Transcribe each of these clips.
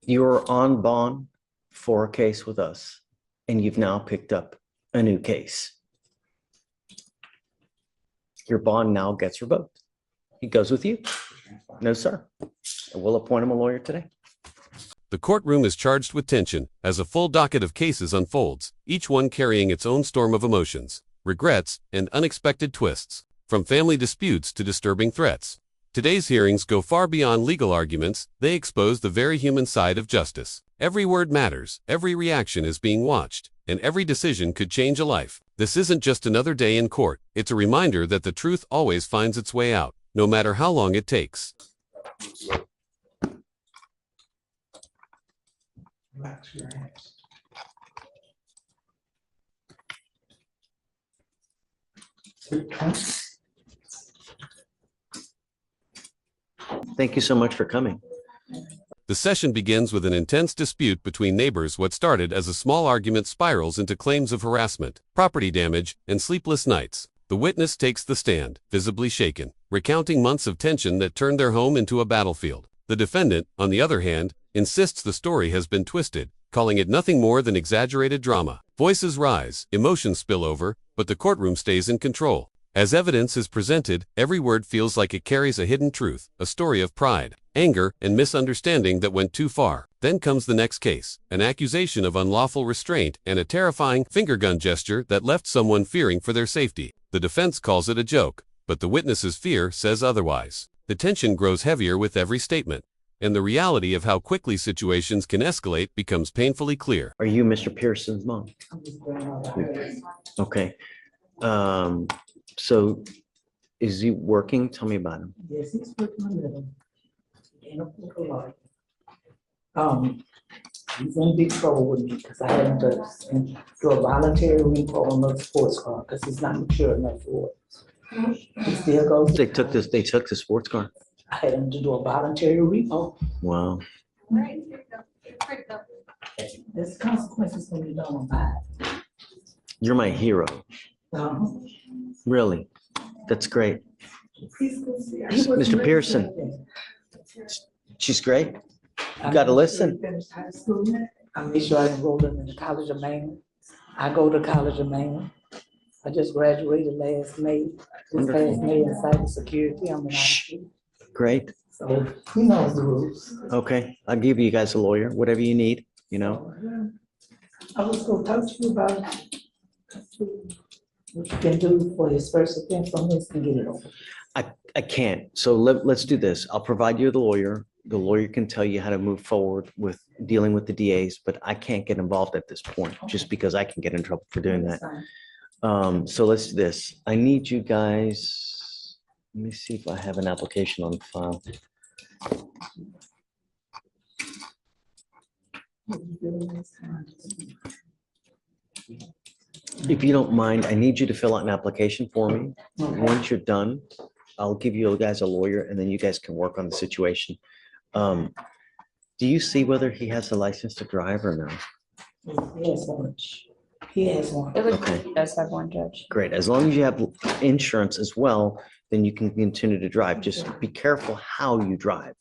You're on bond for a case with us, and you've now picked up a new case. Your bond now gets revoked. He goes with you. No, sir. We'll appoint him a lawyer today. The courtroom is charged with tension as a full docket of cases unfolds, each one carrying its own storm of emotions, regrets, and unexpected twists, from family disputes to disturbing threats. Today's hearings go far beyond legal arguments. They expose the very human side of justice. Every word matters, every reaction is being watched, and every decision could change a life. This isn't just another day in court. It's a reminder that the truth always finds its way out, no matter how long it takes. Relax your hands. Thank you so much for coming. The session begins with an intense dispute between neighbors. What started as a small argument spirals into claims of harassment, property damage, and sleepless nights. The witness takes the stand, visibly shaken, recounting months of tension that turned their home into a battlefield. The defendant, on the other hand, insists the story has been twisted, calling it nothing more than exaggerated drama. Voices rise, emotions spill over, but the courtroom stays in control. As evidence is presented, every word feels like it carries a hidden truth, a story of pride, anger, and misunderstanding that went too far. Then comes the next case, an accusation of unlawful restraint and a terrifying finger gun gesture that left someone fearing for their safety. The defense calls it a joke, but the witness's fear says otherwise. The tension grows heavier with every statement, and the reality of how quickly situations can escalate becomes painfully clear. Are you Mr. Pearson's mom? Okay. So is he working? Tell me about him. Yes, he's working a little. He's in big trouble with me because I had him to do a voluntary repo on the sports car because he's not mature enough for it. He still goes. They took the sports car. I had him to do a voluntary repo. Wow. There's consequences when you don't abide. You're my hero. Uh-huh. Really. That's great. Mr. Pearson. She's great. You got to listen. I made sure I enrolled him in the College of Maine. I go to College of Maine. I just graduated last May. This past May in cybersecurity. I'm an IT. Great. So he knows the rules. Okay. I'll give you guys a lawyer, whatever you need, you know. I was going to talk to you about what you can do for his first offense on this and get it over. I can't. So let's do this. I'll provide you the lawyer. The lawyer can tell you how to move forward with dealing with the DAs, but I can't get involved at this point just because I can get in trouble for doing that. So let's do this. I need you guys. Let me see if I have an application on file. If you don't mind, I need you to fill out an application for me. Once you're done, I'll give you guys a lawyer and then you guys can work on the situation. Do you see whether he has a license to drive or no? He has one. He has one. It looks Okay. like he does have one, Judge. Great. As long as you have insurance as well, then you can continue to drive. Just be careful how you drive.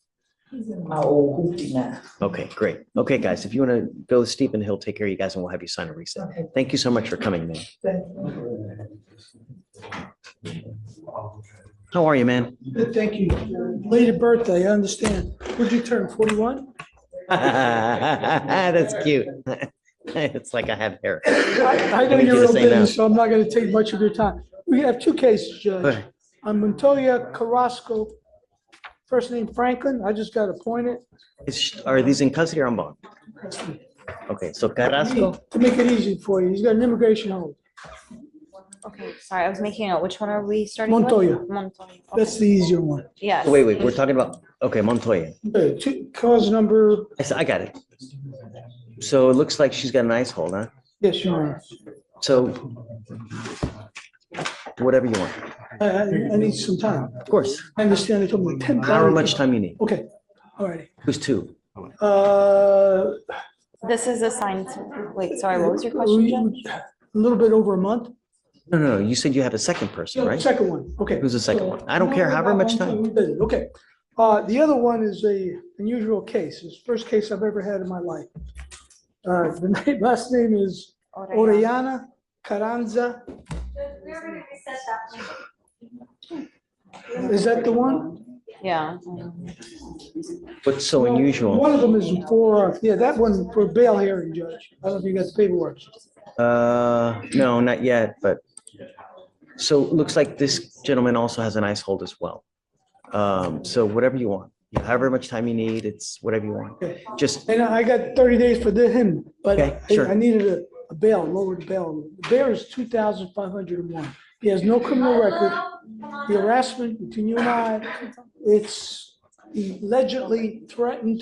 He's in my old hoopty now. Okay, great. Okay, guys, if you want to go with Stephen, he'll take care of you guys and we'll have you sign a reset. Okay. Thank you so much for coming, man. Thank How are you, man? Good, thank you. Belated birthday, I understand. Would you turn 41? That's cute. It's like I have hair. I know need you you're to real say no. busy, so I'm not going to take much of your time. We have two cases, Judge. Okay. On Montoya Carrasco, first name Franklin, I just got appointed. Are these in custody or on bond? Okay, so Carrasco, To make it easy for you, he's got an immigration hold. Okay, sorry, I was making out. Which one are we starting with? Montoya. Montoya. Okay. That's the easier one. Yes. wait, we're talking about, okay, Montoya. Cause number, I got it. So it looks like she's got an ice hold, huh? yes, Your Honor. So whatever you want. I need some time. Of course. I understand they told me 10. However much time you need. Okay, all righty. Who's two? This is assigned to, wait, sorry, what was your question, Judge? A little bit over a month. No. You said you have a second person, right? Second one, okay. Who's the second one? I don't care however much time. Okay. The other one is a unusual case. It's the first case I've ever had in my life. Last name is Orellana Carranza. Is that the one? Yeah. What's so Well, unusual? One of them is for, yeah, that one for bail hearing, Judge. I don't know if you got the paperwork. No, not yet, but so it looks like this gentleman also has an ice hold as well. So whatever you want, however much time you need, it's whatever you want. Okay. Just, And I got 30 days for him, but Okay, sure. I needed a bail, lowered bail. The bail is 2,501. He has no criminal record. The harassment between you and I, he allegedly threatened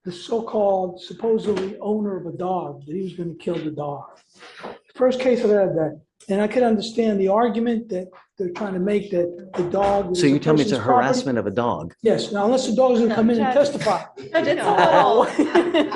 the so-called supposedly owner of a dog, that he was going to kill the dog. First case I've had that. And I could understand the argument that they're trying to make that the dog. so you tell me it's a person's property. harassment of a dog. Yes, now unless the dog's going to come in and Judge. testify. Judge, it's a little,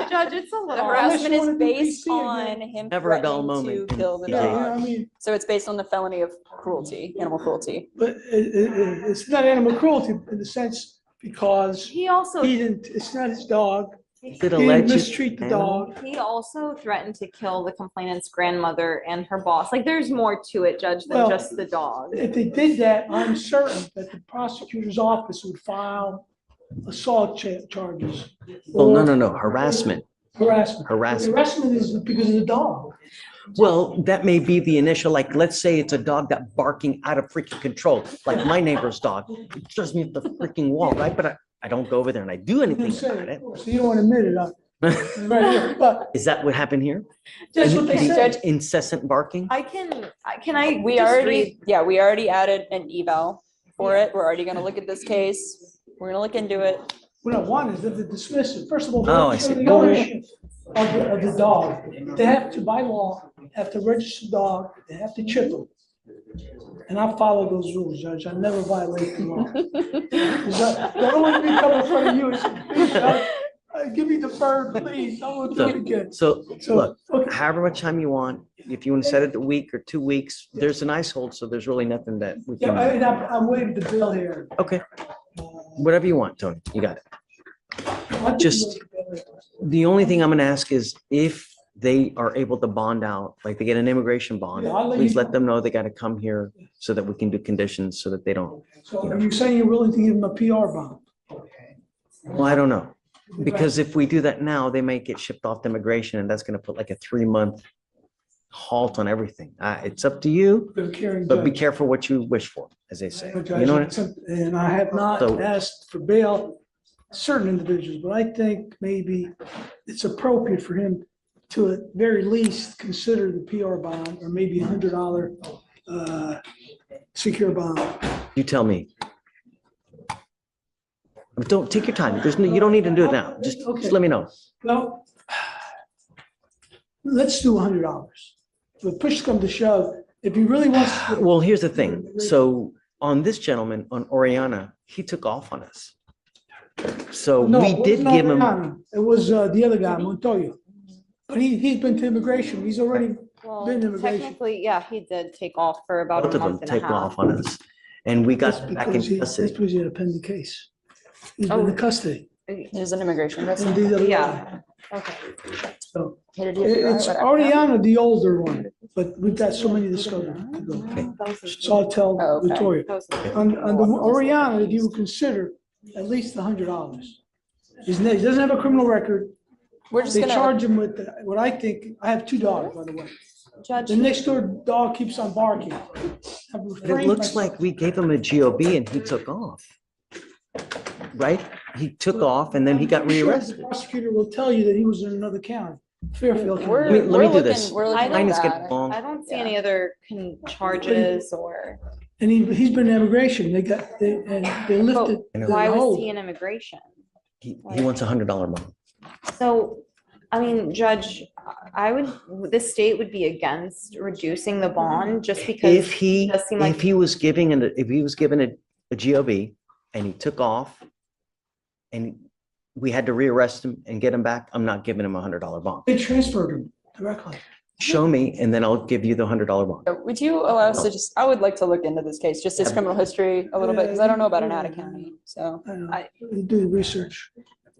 Judge, it's a The little. harassment you is wanna do based PC on again. him Never a dull threatening to moment in kill the PC. Yeah, I dog. mean, So it's based on the felony of cruelty, animal cruelty. but it's not animal cruelty in the sense because He also, it's not his dog. Is it He didn't alleged? mistreat the animal? dog. he also threatened to kill the complainant's grandmother and her boss. Like, there's more to it, Judge, than Well, just the dog. If they did that, I'm certain that the prosecutor's office would file assault charges. Well, or no, harassment. Harassment. Harassment. Harassment is because of the dog. Well, that may be the initial, like, let's say it's a dog that barking out of freaking control, like my neighbor's dog. It throws me at the freaking wall, right? But I don't go over there and I do anything about it. So you don't want to admit it, right here, but Is that what happened here? that's what they The said. incessant barking? We already added an eval for it. We're already gonna look at this case. We're gonna look into it. What I want is that they dismiss it. First of all, Oh, I show see. the ownership of the dog. They have to, by law, have to register the dog, they have to chip them. And I follow those rules, Judge. I never violate the law. I don't want to be coming in front of you and say, "Please, Judge, give me the bird, please. I won't do it again." So, So, look, okay. however much time you want, if you want to set it a week or 2 weeks, there's an ice hold, so there's really nothing that we Yeah, can, I'm waiting to bill here. okay, whatever you want, Tony, you got it. Just- The only thing I'm gonna ask is if they are able to bond out, like they get an immigration bond, Yeah, I'll let please you- let them know they gotta come here so that we can do conditions so that they don't, So are you saying you're willing to give him a PR bond? well, I don't know. Because if we do that now, they may get shipped off to immigration and that's gonna put like a 3-month halt on everything. It's up to you, For the caring but be judge. careful what you wish for, as they say. Judge, You know what? And I have not So- asked for bail certain individuals, but I think maybe it's appropriate for him to at very least consider the PR bond or maybe $100 secure bond. You tell me. But don't take your time. You don't need to do it now. Just let me know. Well, let's do $100. If push comes to shove, if he really wants to. Well, here's the thing. So on this gentleman, on Oriana, he took off on us. So No, we it did wasn't give him, Ariana. It was the other guy, Montoya. But he's been to immigration. He's already, Well, Been immigration. technically, yeah, he did take off for about both a of them month and a take half. off on us. And we that's got back because in that's custody. because he had a pending case. He's been Oh. in custody. There's an immigration. That's And these are- Yeah. Okay. So Hit a DWI, it's whatever. Ariana, the older one, but we've got so many discovered to go. So I'll tell Oh, okay. Victoria. That was- On the Oriana, if you would consider at least $100. He doesn't have a criminal record. We're just They gonna, charge him with what I think, I have 2 dogs, by the way. Judge, The next door dog keeps on barking. I've But it refrained looks myself. like we gave him a GOB and he took off. Right? He took off and then he got I'm sure rearrested. The prosecutor will tell you that he was in another county, Fairfield County. we're, Let me we're do looking, this. we're I looking Mine at is getting that. long. I don't see Yeah. any other charges or, And he's been in immigration. They lifted. I know. the why was hold. he in immigration? He wants $100 bond. So, I mean, Judge, the state would be against reducing the bond just because. If he, it does seem like- if he was given a GOB and he took off and we had to rearrest him and get him back, I'm not giving him $100 bond. They transferred him directly. Show me, and then I'll give you the $100 bond. Would you allow us to just, I would like to look into this case, just his criminal history a little bit, because I don't know about an out of county, so. Do the research.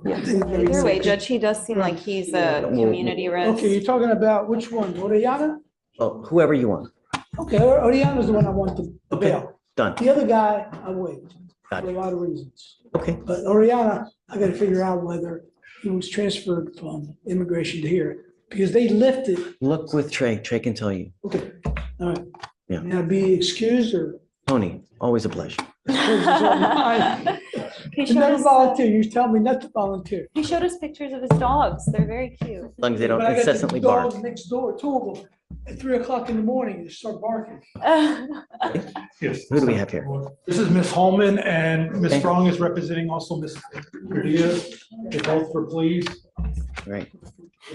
Either way, Judge, he does seem like he's a community risk. Okay, you're talking about which one? Oriana? Well, whoever you want. Okay, Oriana's the one I want to bail. Done. The other guy, I waived Got for a it. lot of reasons. Okay. But Oriana, I gotta figure out whether he was transferred from immigration to here, because they lifted. Look with Trey. Trey can tell you. Okay, all right. Yeah. May I be excused or? Tony, always a pleasure. He You showed never us, volunteer. You tell me not to volunteer. he showed us pictures of his dogs. They're very cute. As long as they don't But I got the incessantly bark. dogs next door, two of them, at 3 o'clock in the morning, they start barking. Yes. Who do we have here? This is Ms. Holman, and Ms. Okay. Strong is representing also Ms. Diaz. They both were pleased. Right.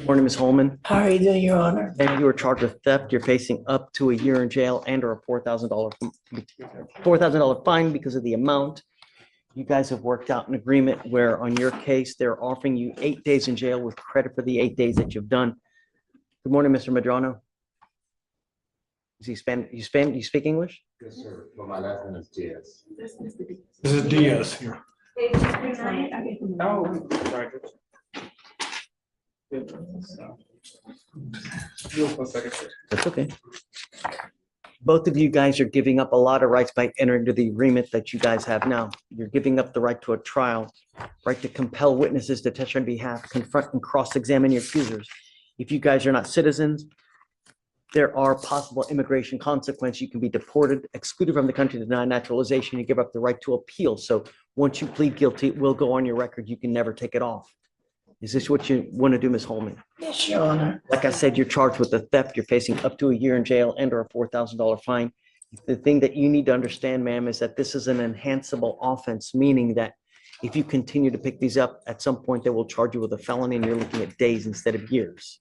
Morning, Ms. Holman. How are you doing, Your Honor? And you are charged with theft. You're facing up to a year in jail and or a $4,000 fine because of the amount. You guys have worked out an agreement where on your case, they're offering you 8 days in jail with credit for the 8 days that you've done. Good morning, Mr. Medrano. Is he You speak English? Yes, sir. But my last name is Diaz. This is Diaz here. That's okay. Both of you guys are giving up a lot of rights by entering into the agreement that you guys have now. You're giving up the right to a trial, right to compel witnesses to testify on behalf, confront and cross-examine your accusers. If you guys are not citizens, there are possible immigration consequences. You can be deported, excluded from the country, denied naturalization. You give up the right to appeal. So once you plead guilty, it will go on your record. You can never take it off. Is this what you want to do, Ms. Holman? Yes, Your Honor. Like I said, you're charged with the theft. You're facing up to a year in jail and or a $4,000 fine. The thing that you need to understand, ma'am, is that this is an enhanceable offense, meaning that if you continue to pick these up, at some point they will charge you with a felony and you're looking at days instead of years.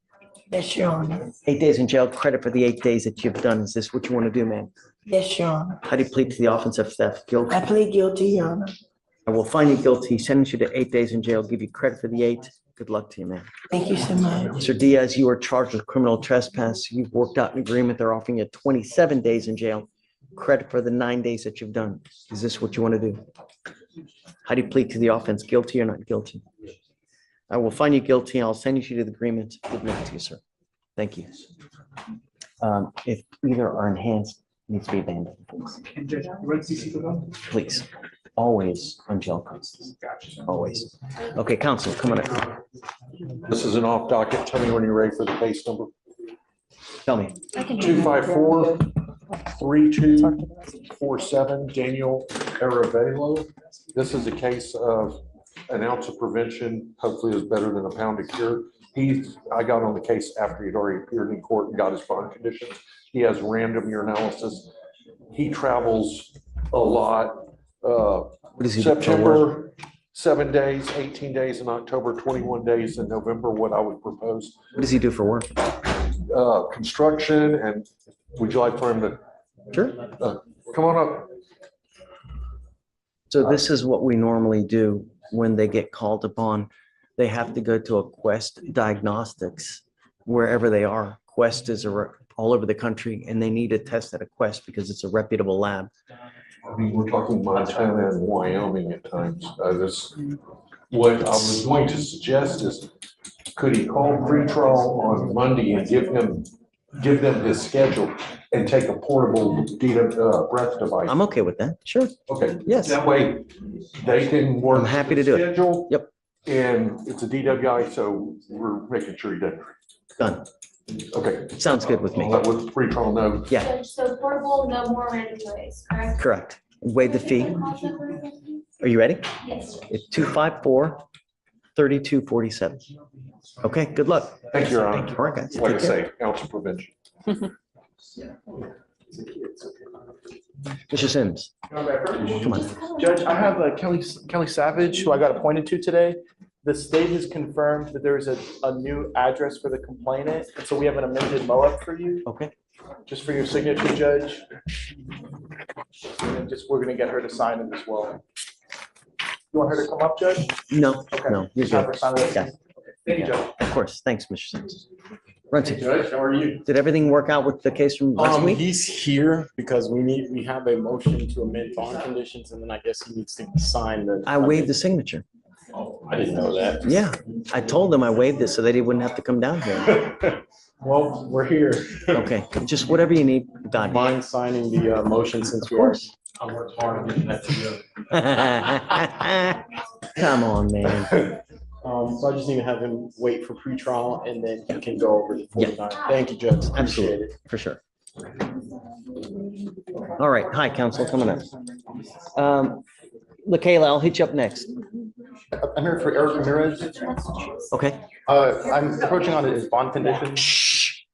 Yes, Your Honor. 8 days in jail, credit for the 8 days that you've done. Is this what you want to do, ma'am? Yes, Your Honor. How do you plead to the offense of theft? Guilty? I plead guilty, Your Honor. I will find you guilty, sentence you to 8 days in jail, give you credit for the 8. Good luck to you, man. Thank you so much. Mr. Diaz, you are charged with criminal trespass. You've worked out an agreement. They're offering you 27 days in jail, credit for the 9 days that you've done. Is this what you want to do? How do you plead to the offense? Guilty or not guilty? I will find you guilty. I'll send you to the agreement. Good luck to you, sir. Thank you. If either are enhanced, needs to be abandoned, please. Always on jail costs. Always. Okay, counsel, come on up. This is an off docket. Tell me when you're ready for the case number. Tell me. 254-3247, Daniel Arevalo. This is a case of an ounce of prevention, hopefully is better than a pound of cure. I got on the case after he'd already appeared in court and got his bond conditions. He has random urinalysis. He travels a lot. What does he do for work? September, 7 days, 18 days in October, 21 days in November, what I would propose. What does he do for work? Construction, and would you like for him to Sure. come on up? So this is what we normally do when they get called upon. They have to go to a Quest Diagnostics, wherever they are. Quest is all over the country, and they need a test at a Quest because it's a reputable lab. I mean, we're talking Montana and Wyoming at times. What I was going to suggest is, could he call pretrial on Monday and give them his schedule and take a portable breath device? I'm okay with that. Sure. Okay. Yes. That way they can work. I'm happy to do it. schedule, Yep. And it's a DWI, so we're making sure he doesn't. Done. Okay. Sounds good with me. I'll let with pretrial know. Yeah, Judge, so portable, no more random ways, correct? correct. Waive the fee. Are you ready? Yes. It's 254-3247. Okay, good luck. Thank you, Your Honor. All right, guys. Like I Take care. say, ounce of prevention. Mr. Sims, come on. Judge, I have Kelly Savage, who I got appointed to today. The state has confirmed that there is a new address for the complainant, and so we have an amended MOAB for you, Okay, just for your signature, Judge. And then we're gonna get her to sign it as well. You want her to come up, Judge? no, Okay. no, you're Just have good. her sign it. Yeah. Thank you, Judge. Of course, thanks, Mr. Sims. Runcie, Judge, how are you? did everything work out with the case from last week? He's here because we have a motion to amend bond conditions, and then I guess he needs to sign the. I waived the signature. Oh, I didn't know that. Yeah, I told him I waived it so that he wouldn't have to come down here. Well, we're here. Okay, just whatever you need, Don. Mind signing the motion since we are. I worked hard on getting that together. Come on, man. So I just need to have him wait for pretrial, and then he can go over the 49. Thank you, Judge. Appreciate Absolutely, it. for sure. All right, hi, counsel, coming up. LaKayla, I'll hit you up next. I'm here for Eric Ramirez. Okay, I'm approaching on his bond conditions.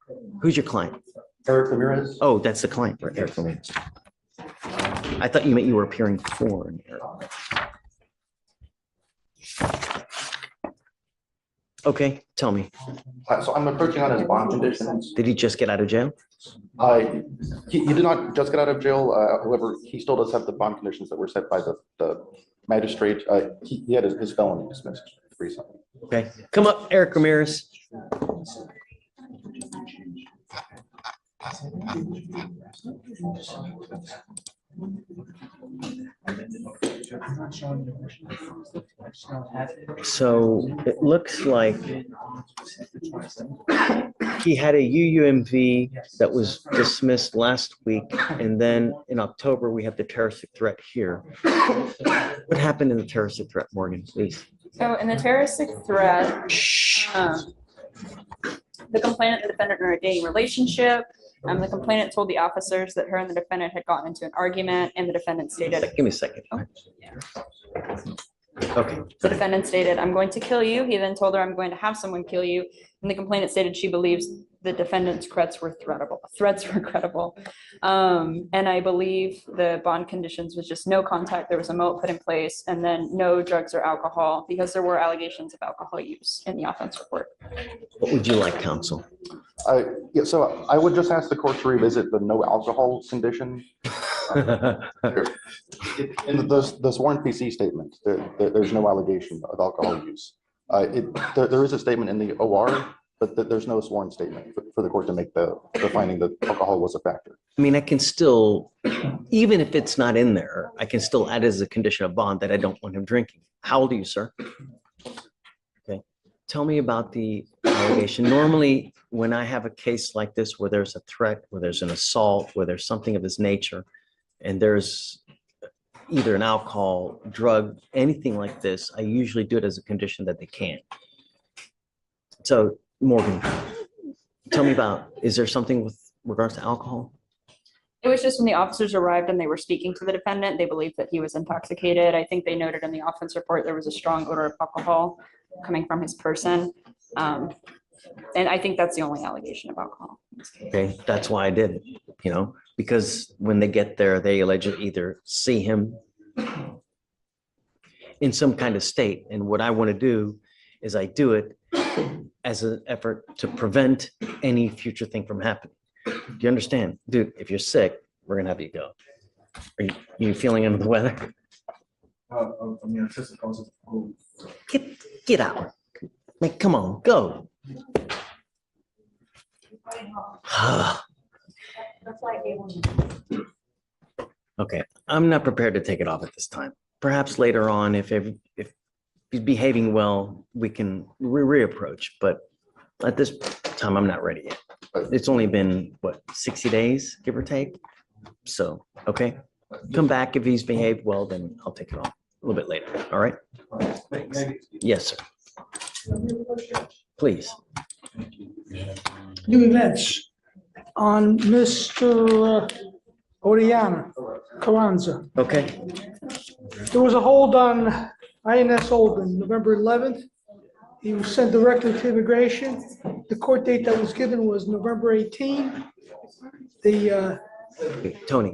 who's your client? Eric Ramirez. Oh, that's the client, right, Eric Ramirez. I thought you meant you were appearing for an Eric. Okay, tell me, So I'm approaching on his bond conditions. did he just get out of jail? He did not just get out of jail. However, he still does have the bond conditions that were set by the magistrate. He had his felony dismissed recently. Okay, come up, Eric Ramirez. So it looks like he had a UUMV that was dismissed last week, and then in October, we have the terroristic threat here. What happened in the terroristic threat, Morgan, please? So in the terroristic threat, the complainant and the defendant are in a dating relationship. The complainant told the officers that her and the defendant had gotten into an argument, and the defendant stated, Give me a second. Okay, the defendant stated, "I'm going to kill you." He then told her, "I'm going to have someone kill you." And the complainant stated she believes the defendant's threats were credible. And I believe the bond conditions was just no contact. There was a moat put in place, and then no drugs or alcohol, because there were allegations of alcohol use in the offense report. what would you like, counsel? Yeah, so I would just ask the court to revisit the no alcohol condition. In the sworn PC statement, there's no allegation of alcohol use. There is a statement in the OR, but there's no sworn statement for the court to make the finding that alcohol was a factor. I mean, I can still, even if it's not in there, I can still add as a condition of bond that I don't want him drinking. How old are you, sir? Okay, tell me about the allegation. Normally, when I have a case like this where there's a threat, where there's an assault, where there's something of this nature, and there's either an alcohol, drug, anything like this, I usually do it as a condition that they can't. So Morgan, tell me about, is there something with regards to alcohol? It was just when the officers arrived and they were speaking to the defendant, they believed that he was intoxicated. I think they noted in the offense report there was a strong odor of alcohol coming from his person. And I think that's the only allegation of alcohol in this case. Okay, that's why I did it, because when they get there, they allegedly either see him in some kind of state. And what I want to do is I do it as an effort to prevent any future thing from happening. Do you understand? Dude, if you're sick, we're going to have you go. Are you feeling under the weather? Get out. Like, come on, go. Okay, I'm not prepared to take it off at this time. Perhaps later on, if he's behaving well, we can reapproach, but at this time, I'm not ready yet. It's only been, what, 60 days, give or take? So, okay, come back. If he's behaved well, then I'll take it off a little bit later, all right? Thanks. Yes, sir. Please. New events on Mr. Oriana Carranza. Okay, There was a hold on INS Holden, November 11th. He was sent directly to immigration. The court date that was given was November 18. Tony,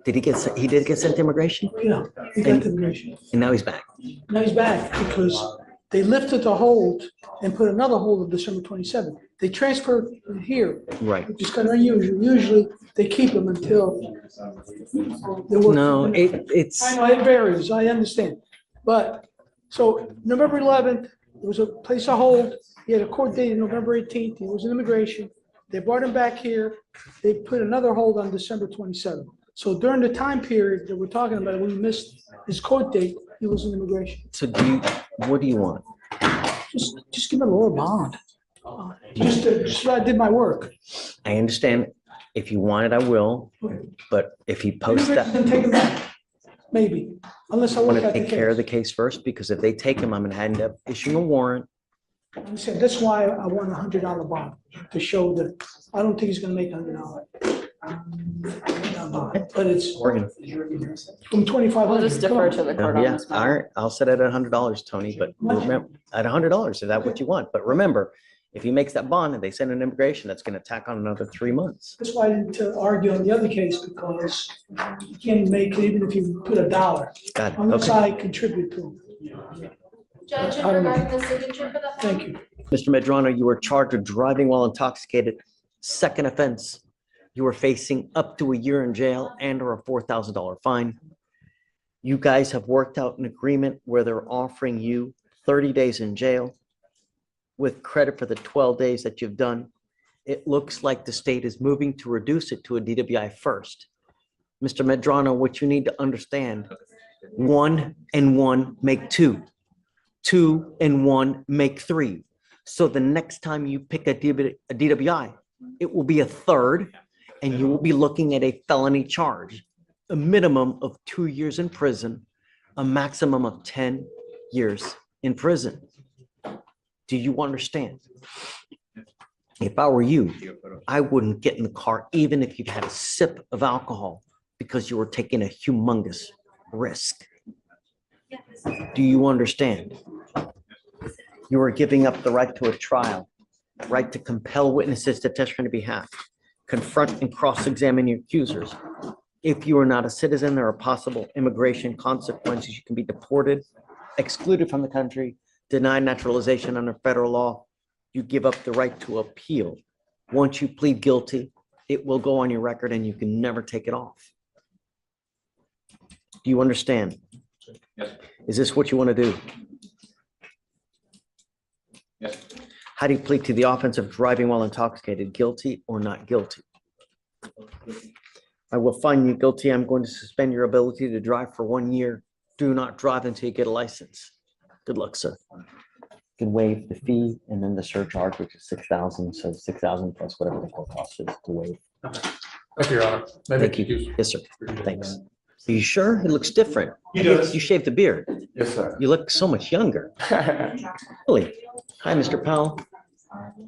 did he did get sent to immigration? Yeah, he got to immigration. And now he's back. Now he's back because they lifted the hold and put another hold of December 27th. They transferred him here, Right. which is kind of unusual. Usually they keep him until they work. No, it's, I know it varies, I understand. But, so November 11th, There was a place of hold. He had a court date November 18th. He was in immigration. They brought him back here. They put another hold on December 27th. So during the time period that we're talking about, when he missed his court date, he was in immigration. So what do you want? Just give him a lower bond. Just so I did my work. I understand. If you want it, I will. But if he posts that, Then take him back. Maybe, unless I I want look to at the take care of the case. case first, because if they take him, I'm going to end up issuing a warrant. I said, that's why I want $100 bond, to show that I don't think he's gonna make $100. But it's Oregon. from 2,500. We'll just defer to the court on Yeah, this all matter. right. I'll set it at $100, Tony, but remember, at $100, is that what you want? But remember, if he makes that bond and they send an immigration, that's going to tack on another 3 months. That's why I didn't argue on the other case, because you can't make it even if you put $1, Got it. unless Okay. I contribute to it. Judge, I don't know. regarding the signature for the. Thank you. Mr. Medrano, you were charged with driving while intoxicated. Second offense. You are facing up to a year in jail and or a $4,000 fine. You guys have worked out an agreement where they're offering you 30 days in jail with credit for the 12 days that you've done. It looks like the state is moving to reduce it to a DWI first. Mr. Medrano, what you need to understand, 1 and 1 make 2. 2 and 1 make 3. So the next time you pick a DWI, it will be a third, and you will be looking at a felony charge, a minimum of 2 years in prison, a maximum of 10 years in prison. Do you understand? If I were you, I wouldn't get in the car even if you'd had a sip of alcohol, because you were taking a humongous risk. Do you understand? You are giving up the right to a trial, right to compel witnesses to testify on your behalf, confront and cross-examine your accusers. If you are not a citizen, there are possible immigration consequences. You can be deported, excluded from the country, denied naturalization under federal law. You give up the right to appeal. Once you plead guilty, it will go on your record and you can never take it off. Do you understand? Yes. Is this what you want to do? Yes. How do you plead to the offense of driving while intoxicated? Guilty or not guilty? I will find you guilty. I'm going to suspend your ability to drive for 1 year. Do not drive until you get a license. Good luck, sir. You can waive the fee and then the surcharge, which is 6,000. So 6,000 plus whatever the court cost is to waive. Thank you, Your Honor. Maybe Thank you. excuse- Yes, sir. Thanks. Are you sure? It looks different. He does. You shaved the beard. Yes, sir. You look so much younger. Really? Hi, Mr. Powell.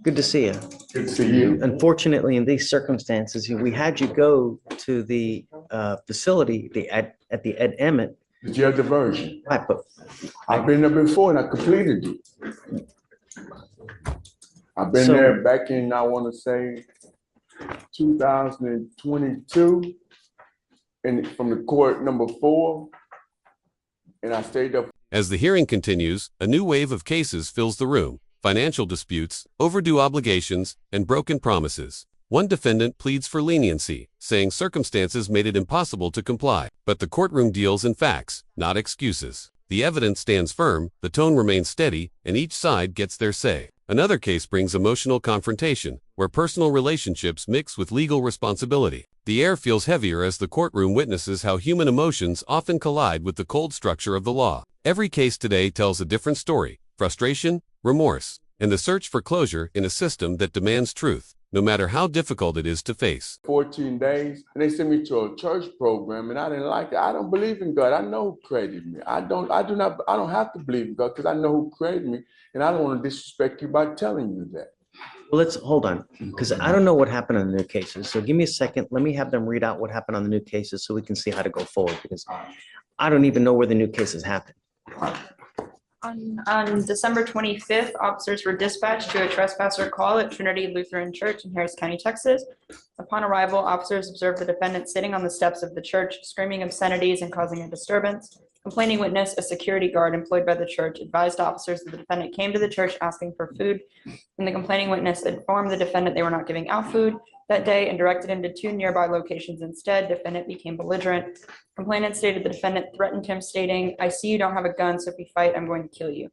Good to see you. Good to see you. Unfortunately, in these circumstances, we had you go to the facility, at the Ed Emmett. The jail diversion. Right, but I've been there before and I completed it. I've been So- there back in, I want to say, 2022, and from the court number 4, and I stayed there. As the hearing continues, a new wave of cases fills the room: financial disputes, overdue obligations, and broken promises. One defendant pleads for leniency, saying circumstances made it impossible to comply. But the courtroom deals in facts, not excuses. The evidence stands firm, the tone remains steady, and each side gets their say. Another case brings emotional confrontation, where personal relationships mix with legal responsibility. The air feels heavier as the courtroom witnesses how human emotions often collide with the cold structure of the law. Every case today tells a different story: frustration, remorse, and the search for closure in a system that demands truth, no matter how difficult it is to face. 14 days, and they sent me to a church program, and I didn't like it. I don't believe in God. I know who created me. I don't have to believe in God because I know who created me, and I don't want to disrespect you by telling you that. well, let's hold on, because I don't know what happened on the new cases. So give me a second. Let me have them read out what happened on the new cases so we can see how to go forward, because I don't even know where the new cases happened. On December 25th, officers were dispatched to a trespasser call at Trinity Lutheran Church in Harris County, Texas. Upon arrival, officers observed the defendant sitting on the steps of the church, screaming obscenities and causing a disturbance. Complaining witness, a security guard employed by the church, advised officers that the defendant came to the church asking for food. When the complaining witness informed the defendant they were not giving out food that day and directed him to 2 nearby locations instead, defendant became belligerent. Complainant stated the defendant threatened him, stating, "I see you don't have a gun, so if we fight, I'm going to kill you."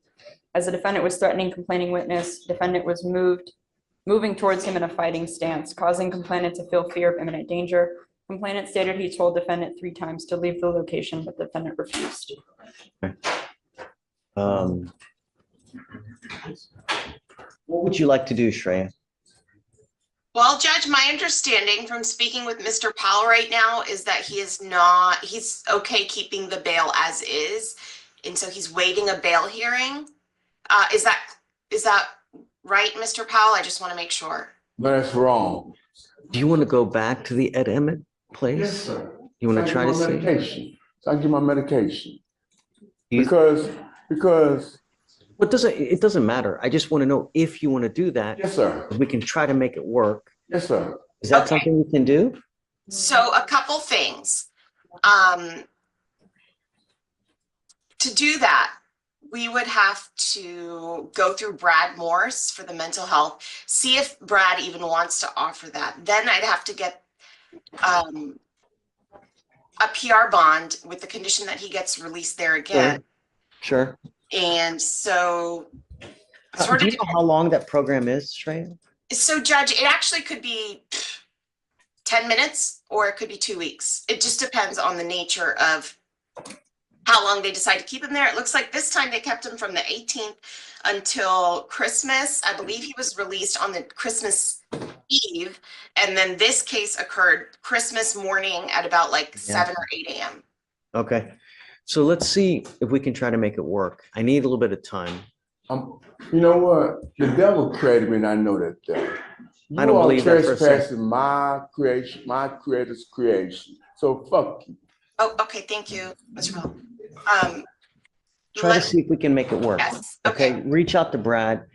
As the defendant was threatening complaining witness, defendant was moving towards him in a fighting stance, causing complainant to feel fear of imminent danger. Complainant stated he told defendant 3 times to leave the location, but defendant refused. What would you like to do, Shreya? Well, Judge, my understanding from speaking with Mr. Powell right now is that he's okay keeping the bail as is. And so he's waiting a bail hearing. Is that right, Mr. Powell? I just want to make sure. No, that's wrong. Do you want to go back to the Ed Emmett place? Yes, sir. You want to try to see? Medication. So I give my medication. You- Because, What doesn't, it doesn't matter. I just want to know if you want to do that. yes, sir. We can try to make it work. Yes, sir. Is that Okay. something we can do? So a couple things. To do that, we would have to go through Brad Morse for the mental health, see if Brad even wants to offer that. Then I'd have to get a PR bond with the condition that he gets released there again. Sure. And so Do you know how long that program is, Shreya? So Judge, it actually could be 10 minutes or it could be 2 weeks. It just depends on the nature of how long they decide to keep him there. It looks like this time they kept him from the 18th until Christmas. I believe he was released on the Christmas Eve. And then this case occurred Christmas morning at about like 7 or 8 a.m. Okay. So let's see if we can try to make it work. I need a little bit of time. You know what? The devil created me, and I know that devil. I don't believe that for a second. Trespassing my creation, my creator's creation. So fuck you. Oh, okay. Thank you, Mr. Bell. Try to see if we can make it work. Yes. Okay. Reach out to Brad.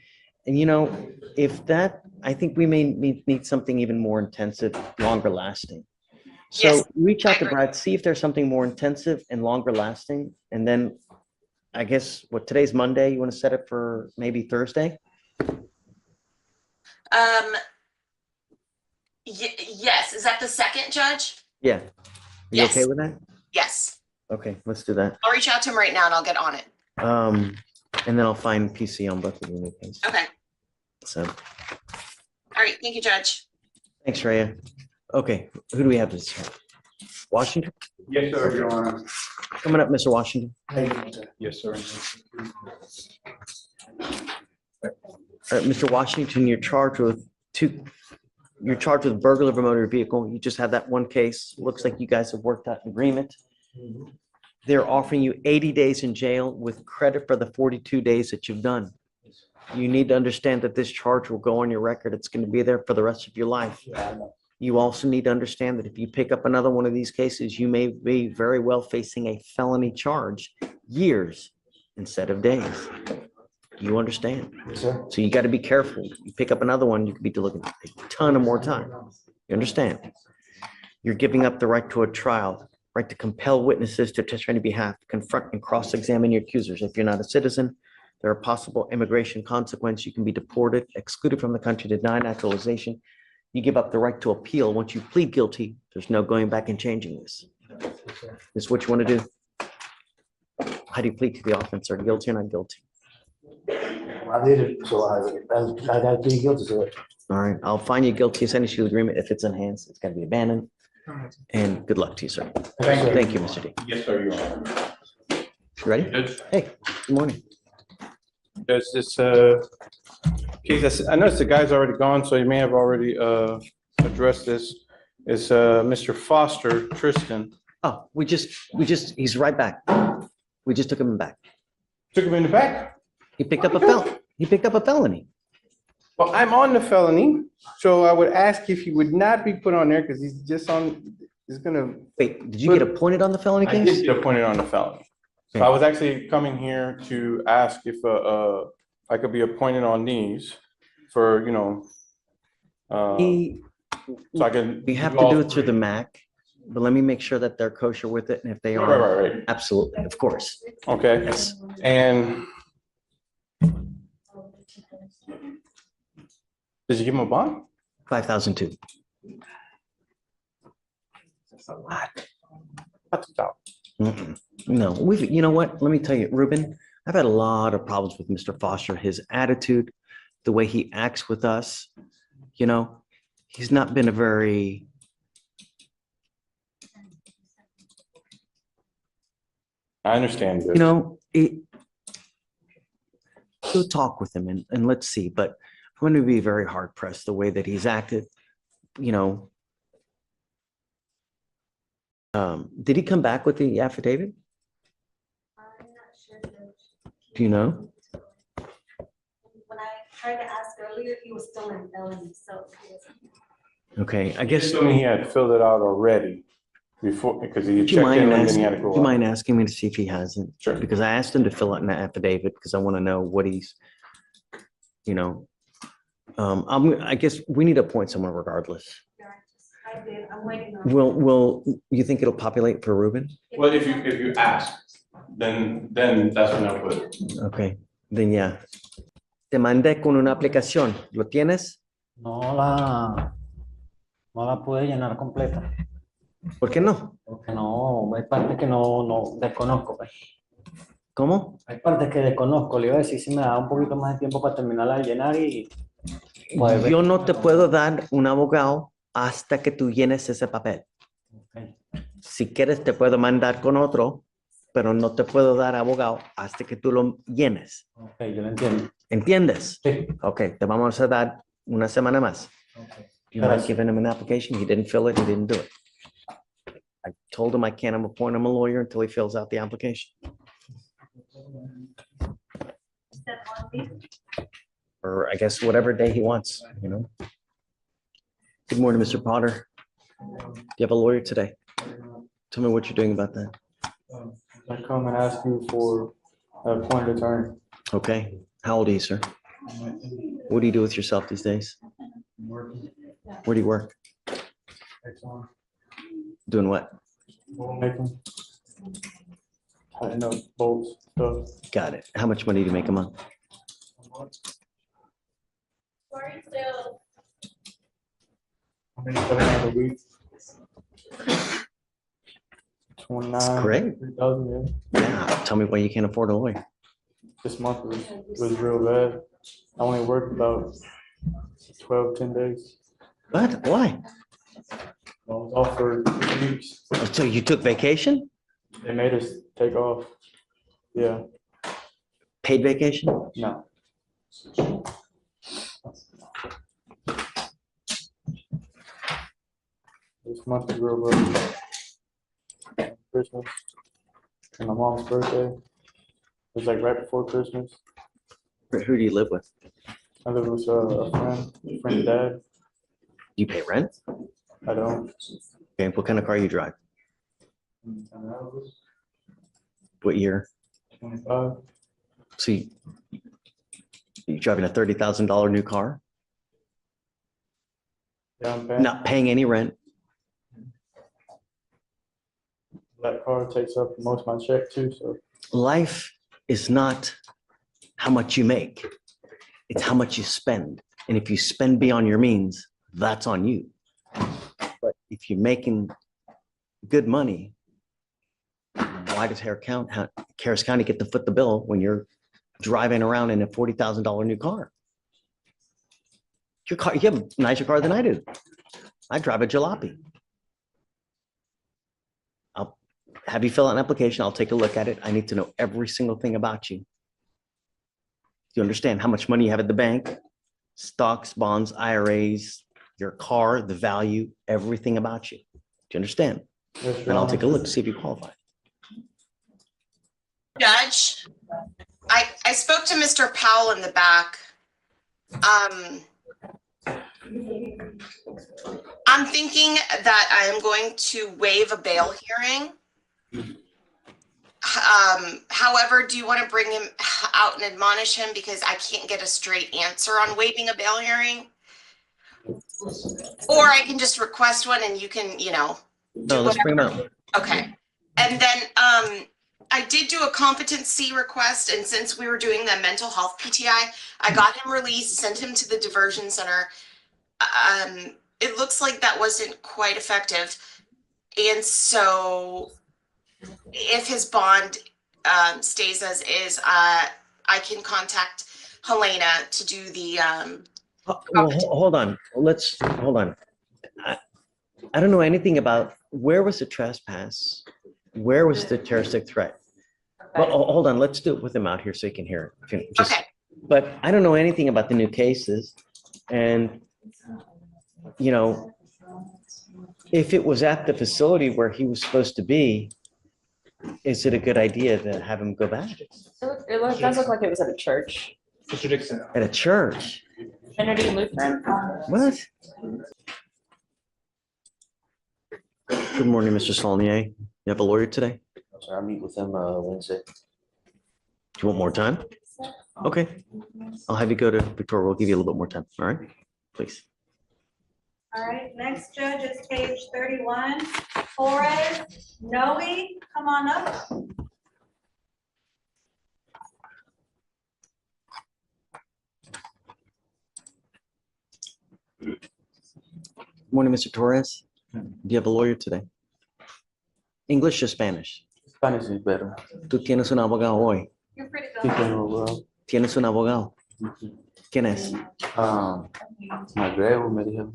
And you know, if that, I think we may need something even more intensive, longer lasting. So Yes, reach out I to agree. Brad, see if there's something more intensive and longer lasting. And then I guess today's Monday, you want to set it for maybe Thursday? Yes. Is that the second, Judge? Yeah. You Yes. okay with that? Yes. Okay, let's do that. I'll reach out to him right now and I'll get on it. And then I'll find PC on both of you in the case. Okay. So, All right. Thank you, Judge. thanks, Rhea. Okay, who do we have this? Washington? Yes, sir, Your Honor. Coming up, Mr. Washington. Yes, sir. Mr. Washington, you're charged with burglary of a motor vehicle. You just had that one case. Looks like you guys have worked out an agreement. They're offering you 80 days in jail with credit for the 42 days that you've done. You need to understand that this charge will go on your record. It's going to be there for the rest of your life. You also need to understand that if you pick up another one of these cases, you may be very well facing a felony charge, years instead of days. You understand? Sir. So you got to be careful. You pick up another one, you could be looking at a ton of more time. You understand? You're giving up the right to a trial, right to compel witnesses to testify on your behalf, confront and cross-examine your accusers. If you're not a citizen, there are possible immigration consequences. You can be deported, excluded from the country, denied naturalization. You give up the right to appeal. Once you plead guilty, there's no going back and changing this. This is what you want to do. How do you plead to the offense? Are you guilty or not guilty? I did it, so I got to be guilty to it. All right, I'll find you guilty, send you to the agreement. If it's enhanced, it's got to be abandoned. And good luck to you, sir. Thank you. Thank you, Mr. D. Yes, sir, Your Honor. You ready? Judge, Hey, good morning. There's this case, I noticed the guy's already gone, so you may have already addressed this. It's Mr. Foster, Tristan. Oh, he's right back. We just took him back. Took him in the back? He picked up a felony. Well, I'm on the felony, so I would ask if he would not be put on there because he's just on, he's gonna. Wait, did you get appointed on the felony I case? did get appointed on the felony. So I was actually coming here to ask if I could be appointed on these for, so I can. We have to do it through the MAC, but let me make sure that they're kosher with it, and if they are, Right. absolutely, of course. Okay, Yes. and did you give him a bond? 5,002. That's a lot. That's about. No, you know what? Let me tell you, Ruben, I've had a lot of problems with Mr. Foster, his attitude, the way he acts with us. You know, he's not been a very, I understand. you know, go talk with him and let's see, but I'm going to be very hard pressed the way that he's acted, you know. Did he come back with the affidavit? I'm not sure, Judge. Do you know? When I tried to ask earlier, he was still in felony, so. he wasn't- Okay, I He guess, told me he had filled it out already before, because he do you checked in mind and then he asking, had to do go you out. mind asking me to see if he hasn't? Sure. Because I asked him to fill out an affidavit because I want to know what he's, you know. I guess we need to appoint someone regardless. Yeah, I did, I'm waiting on. Will, you think it'll populate for Ruben? Well, if you ask, then that's when I'll put it. Okay, then yeah. Te mandé con una aplicación. ¿Lo tienes? No la pude llenar completa, ¿Por qué no? porque no, hay partes que no desconozco, pues. ¿Cómo? Hay partes que desconozco, le iba a decir si me da un poquito más de tiempo para terminarla de llenar y poder ver. Yo no te puedo dar un abogado hasta que tú llenes ese papel. Ok, Si quieres, te puedo mandar con otro, pero no te puedo dar abogado hasta que tú lo llenes. ok, yo lo entiendo. ¿Entiendes? Sí. Ok, te vamos a dar una semana más. Okay. You might give him an application. He didn't fill it. He didn't do it. I told him I can't appoint him a lawyer until he fills out the application. Or I guess whatever day he wants, you know. Good morning, Mr. Potter. Do you have a lawyer today? Tell me what you're doing about that. I come and ask you for a appointed attorney. Okay. How old are you, sir? What do you do with yourself these days? Where do you work? Doing what? Making, tighten up bolts, stuff. Got it. How much money do you make a month? Sorry, still. How many times a week? 29. Great. 3,000, yeah. Yeah. Tell me why you can't afford a lawyer. This month was real bad. I only worked about 10 days. What? Why? I was off for 2 weeks. So you took vacation? They made us take off. Yeah, Paid vacation? no. This month was real bad. Christmas and my mom's birthday. It was like right before Christmas. Who do you live with? I live with a friend's dad. You pay rent? I don't. Okay. What kind of car you drive? What year? 25. So you driving a $30,000 new car? Yeah, I'm paying. Not paying any rent? That car takes up most of my check too, so. Life is not how much you make. It's how much you spend. And if you spend beyond your means, that's on you. But if you're making good money, why does Harris County get to foot the bill when you're driving around in a $40,000 new car? Your car, you have a nicer car than I do. I drive a jalopy. I'll have you fill out an application. I'll take a look at it. I need to know every single thing about you. You understand how much money you have at the bank, stocks, bonds, IRAs, your car, the value, everything about you. Do you understand? Yes, And I'll take a look to see if you qualify. Judge, I spoke to Mr. Powell in the back. I'm thinking that I am going to waive a bail hearing. However, do you want to bring him out and admonish him because I can't get a straight answer on waiving a bail hearing? Or I can just request one and you can, No, let's bring him out. Okay. And then I did do a competency request, and since we were doing the mental health PTI, I got him released, sent him to the diversion center. It looks like that wasn't quite effective. And so if his bond stays as is, I can contact Helena to do the, Well, hold on, hold on. I don't know anything about, where was the trespass? Where was the terroristic threat? Well, hold on, let's do it with him out here so he can hear it. okay. But I don't know anything about the new cases. And, you know, if it was at the facility where he was supposed to be, is it a good idea to have him go back? It does look like it was at a church. At a church? Trinity Lutheran. What? Good morning, Mr. Saulnier. You have a lawyer today? I meet with him Wednesday. Do you want more time? Okay. I'll have you go to Victoria. We'll give you a little bit more time. All right, please. All right, next judge is page 31. Torres, Noe, come on up. Good morning, Mr. Torres. Do you have a lawyer today? English or Spanish? Spanish is better. Tú tienes un abogado hoy. You're pretty Sí, good. tengo abogado. Tienes un abogado. ¿Quién es? McGregor me dijeron.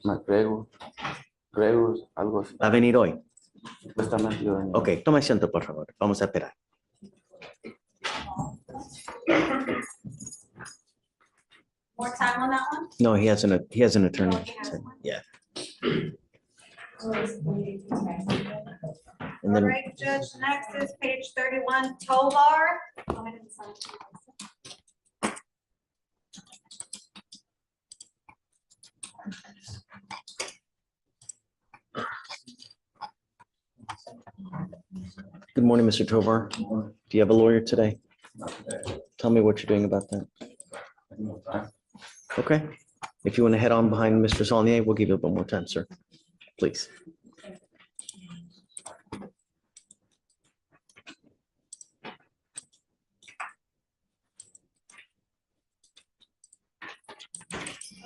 McGregor. Gregor, algo así. Va a venir hoy. Supuestamente yo venía. Ok, toma asiento, por favor. Vamos a esperar. More time on that one? No, he has an attorney. Yeah. And All then, right, Judge, next is page 31, Tovar. good morning, Mr. Tovar. Do you have a lawyer today? Tell me what you're doing about that. Okay. If you want to head on behind Mr. Saulnier, we'll give you a bit more time, sir. Please.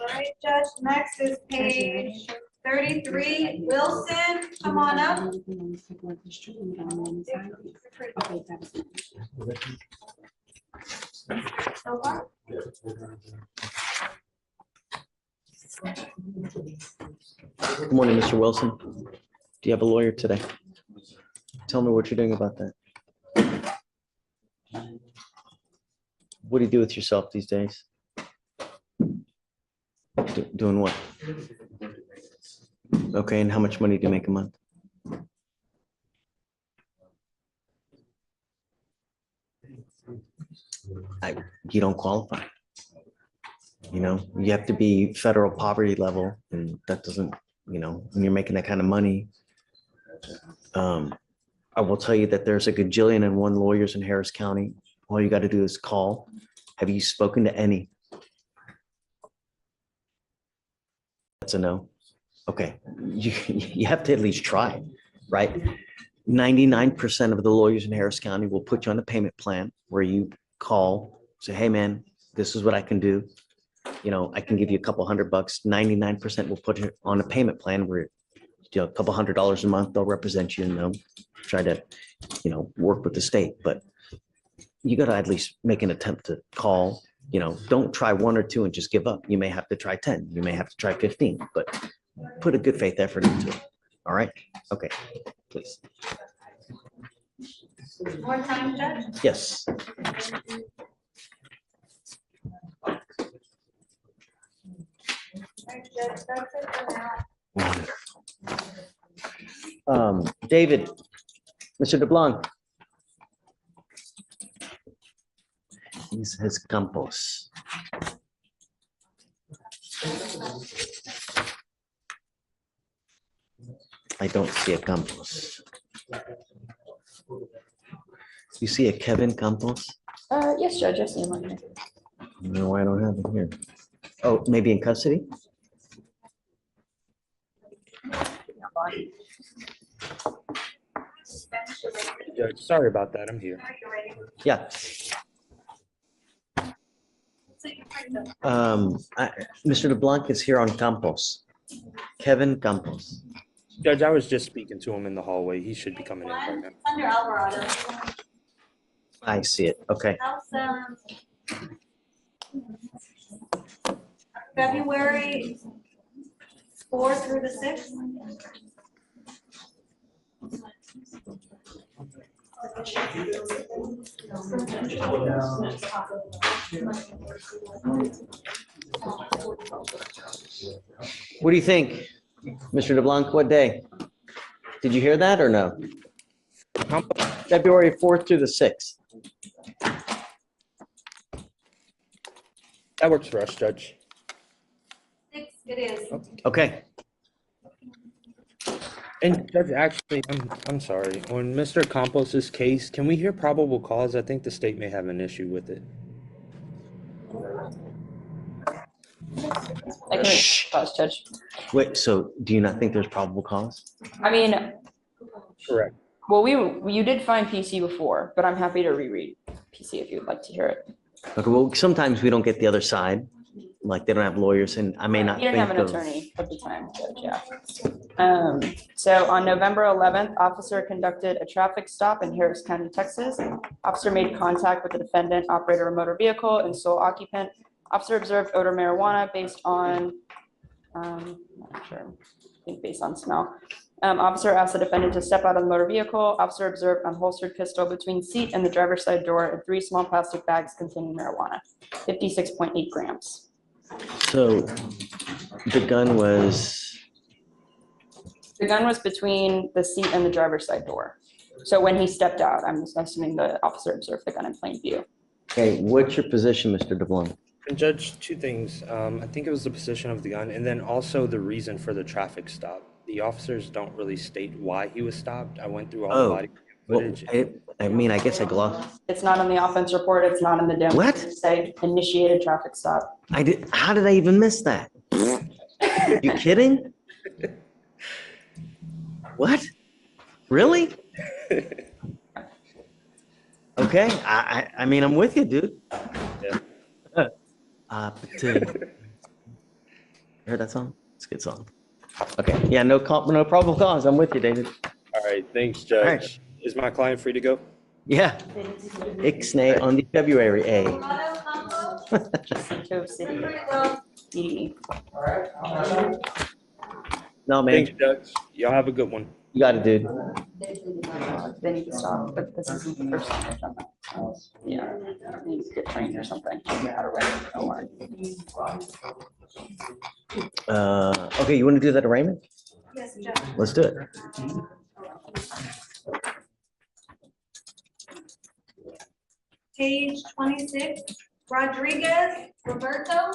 All right, Judge, next is page 33, Wilson, come on up. Tovar? Good morning, Mr. Wilson. Do you have a lawyer today? Tell me what you're doing about that. What do you do with yourself these days? Doing what? Okay, and how much money do you make a month? You don't qualify. You know, you have to be federal poverty level, and that doesn't, you know, when you're making that kind of money. I will tell you that there's a gajillion and one lawyers in Harris County. All you got to do is call. Have you spoken to any? That's a no. Okay, you have to at least try, right? 99% of the lawyers in Harris County will put you on a payment plan where you call, say, hey man, this is what I can do. You know, I can give you a couple $100. 99% will put it on a payment plan where, you know, a couple $100 a month, they'll represent you and they'll try to, you know, work with the state. But you got to at least make an attempt to call. You know, don't try one or two and just give up. You may have to try 10. You may have to try 15, but put a good faith effort into it. All right. Okay, please. More time, Judge? Yes. All right, Judge, that's it for now. David, Mr. DeBlanc. He says Campos. I don't see a Campos. You see a Kevin Campos? Yes, Judge, I see him on here. No, I don't have him here. Oh, maybe in custody? Judge, sorry about that. I'm here. Yeah. Mr. DeBlanc is here on Campos. Kevin Campos. Judge, I was just speaking to him in the hallway. He should be coming in right now. Under Alvarado. I see it. Okay. February 4th through the 6th. What do you think, Mr. DeBlanc? What day? Did you hear that or no? February 4th through the 6th. That works for us, Judge. 6th it is. Okay. And Judge, actually, I'm sorry. On Mr. Campos's case, can we hear probable cause? I think the state may have an issue with it. I can pause, Judge. Wait, so do you not think there's probable cause? I mean, Correct. well, you did find PC before, but I'm happy to reread PC if you would like to hear it. Okay, well, sometimes we don't get the other side, like they don't have lawyers, and I may not You think didn't have an of. attorney at the time, Judge, yeah. So on November 11th, officer conducted a traffic stop in Harris County, Texas. Officer made contact with the defendant, operator of a motor vehicle, and sole occupant. Officer observed odor marijuana based on, I'm not sure, I think based on smell. Officer asked the defendant to step out of the motor vehicle. Officer observed unholstered pistol between seat and the driver's side door and 3 small plastic bags containing marijuana, 56.8 grams. So the gun was, The gun was between the seat and the driver's side door. So when he stepped out, I'm assuming the officer observed the gun in plain view. okay, what's your position, Mr. DeBlanc? And Judge, 2 things. I think it was the position of the gun and then also the reason for the traffic stop. The officers don't really state why he was stopped. I went through all the Oh, body well, footage. I mean, I guess I glossed. It's not on the offense report. It's not in the demo. What? Say initiated traffic stop. How did I even miss that? You kidding? What? Really? Okay, I mean, I'm with you, dude. Yeah. Heard that song? It's a good song. Okay, yeah, no probable cause. I'm with you, David. All right, thanks, Judge. right. Is my client free to go? Yeah. Ixnay on the February A. Cove City. E. No, man, Thanks, Judge. Y'all have a good one. you got it, dude. They need to stop, but this isn't the first time I've done that. Yeah, they need to get trained or something. Figure out how to write it. Don't worry. Okay, you want to do that arraignment? Yes, Judge. Let's do it. Page 26, Rodriguez, Roberto.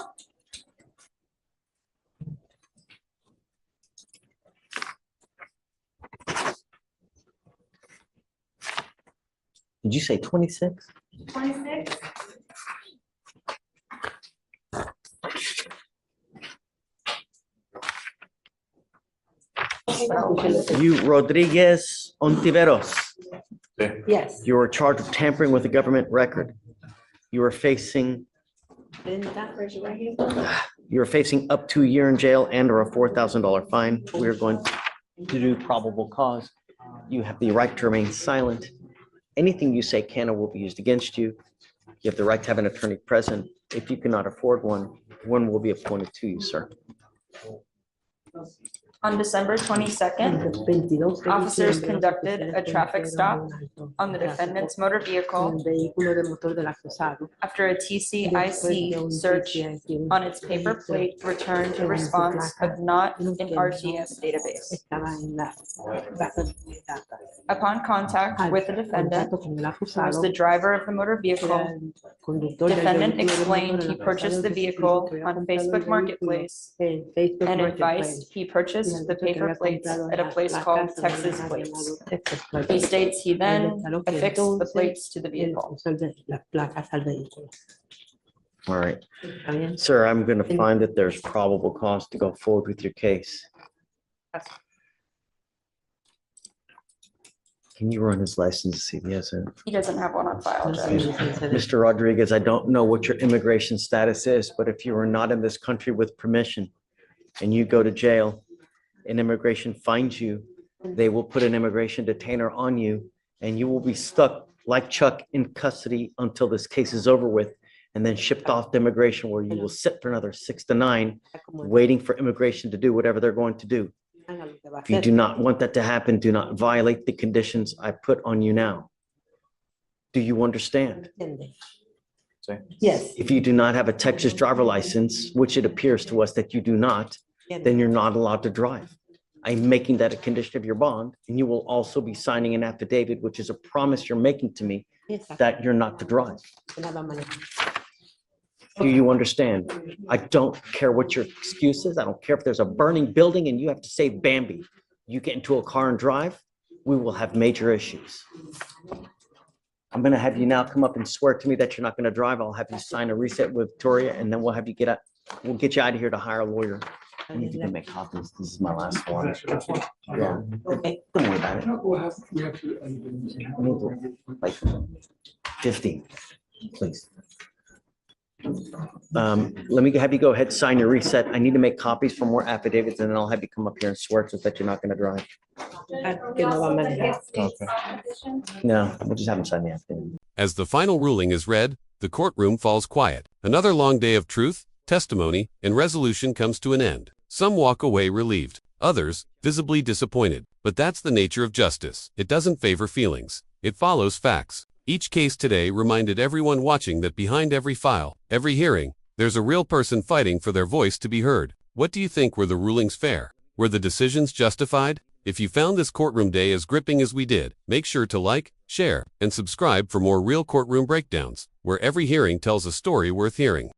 Did you say 26? 26. You, Rodriguez Ontiveros. Yes. You are charged with tampering with a government record. You are facing up to a year in jail and or a $4,000 fine. We are going to do probable cause. You have the right to remain silent. Anything you say can or will be used against you. You have the right to have an attorney present. If you cannot afford one, one will be appointed to you, sir. On December 22nd, officers conducted a traffic stop on the defendant's motor vehicle after a TCIC search on its paper plate returned a response of not in RTS database. Upon contact with the defendant, who was the driver of the motor vehicle, defendant explained he purchased the vehicle on Facebook Marketplace and advised he purchased the paper plates at a place called Texas Plates. He states he then affixed the plates to the vehicle. All right. Sir, I'm going to find that there's probable cause to go forward with your case. Can you run his license to see if he has it? He doesn't have one on file, Judge. Mr. Rodriguez, I don't know what your immigration status is, but if you are not in this country with permission and you go to jail, and immigration finds you, they will put an immigration detainer on you, and you will be stuck like Chuck in custody until this case is over with, and then shipped off to immigration, where you will sit for another 6 to 9, waiting for immigration to do whatever they're going to do. If you do not want that to happen, do not violate the conditions I put on you now. Do you understand? Yes. If you do not have a Texas driver license, which it appears to us that you do not, then you're not allowed to drive. I'm making that a condition of your bond, and you will also be signing an affidavit, which is a promise you're making to me that you're not to drive. Do you understand? I don't care what your excuse is. I don't care if there's a burning building and you have to save Bambi. You get into a car and drive, we will have major issues. I'm gonna have you now come up and swear to me that you're not gonna drive. I'll have you sign a reset with Victoria, and then we'll have you get out. We'll get you out of here to hire a lawyer. I need to go make copies. This is my last one. Yeah. Don't worry about it. I need to, like 50, please. Let me have you go ahead, sign your reset. I need to make copies for more affidavits, and then I'll have you come up here and swear to us that you're not gonna drive. Okay. No, we'll just have them sign the affidavit. As the final ruling is read, the courtroom falls quiet. Another long day of truth, testimony, and resolution comes to an end. Some walk away relieved, others visibly disappointed. But that's the nature of justice. It doesn't favor feelings. It follows facts. Each case today reminded everyone watching that behind every file, every hearing, there's a real person fighting for their voice to be heard. What do you think? Were the rulings fair? Were the decisions justified? If you found this courtroom day as gripping as we did, make sure to like, share, and subscribe for more real courtroom breakdowns, where every hearing tells a story worth hearing.